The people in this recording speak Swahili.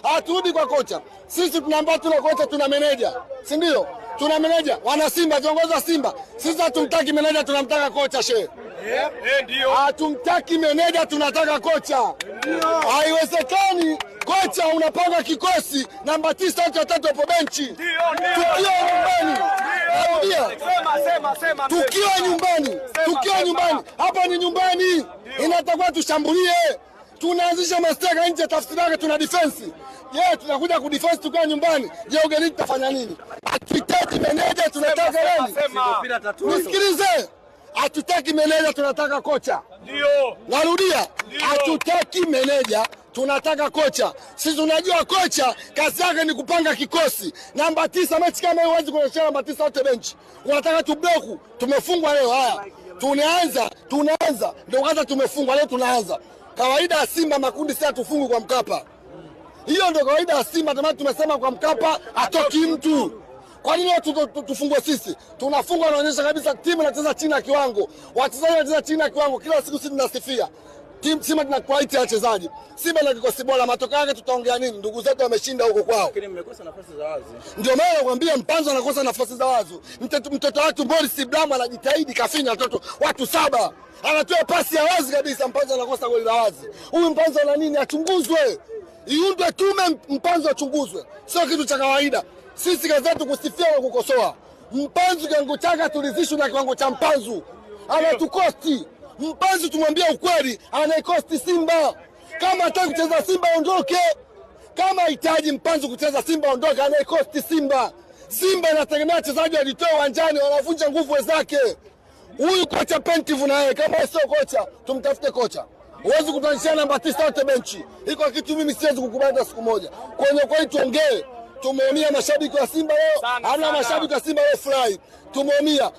Haturudi kwa kocha. Sisi tunaambia tuna kocha, tuna meneja. Si ndio? Tuna meneja. Wana Simba, viongozi wa Simba. Sisi hatumtaki meneja, tunamtaka kocha shehe. Ndio. Hatumtaki meneja, tunataka kocha. Haiwezekani kocha unapanga kikosi namba 9 au 3 hapo benchi. Tukiwa nyumbani. Tukiwa nyumbani. Hapa ni nyumbani. Inatakiwa tushambulie. Tunaanzisha mastaka nje, tafsiri yake tuna defense. Tunakuja ku defense tukiwa nyumbani. Ugenini tutafanya nini? Hatutaki meneja, tunataka nani? Nisikilize. Hatutaki meneja, tunataka kocha. Ndio. Narudia. Hatutaki meneja, tunataka kocha. Sisi tunajua kocha kazi yake ni kupanga kikosi. Namba 9 mechi kama hiyo huwezi kuonyesha namba 9 wote benchi. Unataka tubloku, tumefungwa leo haya. Tunaanza. Ndio kwanza tumefungwa leo tunaanza. Kawaida ya Simba makundi sasa tufungu kwa Mkapa. Hiyo ndio kawaida ya Simba, tamati tumesema kwa Mkapa atoki mtu. Kwa nini watu tufungwe sisi? Tunafungwa, naonyesha kabisa timu inacheza chini ya kiwango. Wachezaji wanacheza chini ya kiwango. Kila siku sisi tunasifia. Timu Simba tuna quality ya wachezaji. Simba na kikosi bora, matokeo yake tutaongea nini? Ndugu zetu wameshinda huko kwao. Lakini mmekosa nafasi za wazi. Ndio maana nakwambia Mpanzo anakosa nafasi za wazi. Mtoto watu Boris Brahma anajitahidi, kafinya watu 7. Anatoa pasi ya wazi kabisa, Mpanzo anakosa goli la wazi. Huyu Mpanzo ana nini? Achunguzwe. Iundwe tume, Mpanzo achunguzwe. Sio kitu cha kawaida. Sisi kazi yetu kusifia na kukosoa. Mpanzo kiwango chake tulizishwe na kiwango cha Mpanzo. Anatukosti. Mpanzo tumwambia ukweli, anaikosti Simba. Kama hataki kucheza Simba ondoke. Kama hitaji Mpanzo kucheza Simba ondoke, anaikosti Simba. Simba inategemea wachezaji walitoa uwanjani, wanavunja nguvu zake. Huyu kocha Pentivu na yeye kama sio kocha, tumtafute kocha. Huwezi kutanishia namba 9 wote benchi. Iko kitu mimi siwezi kukubali siku moja. Kwenye kweli tuongee. Tumeumia mashabiki wa Simba leo. Hana mashabiki wa Simba leo fly. Tumeumia.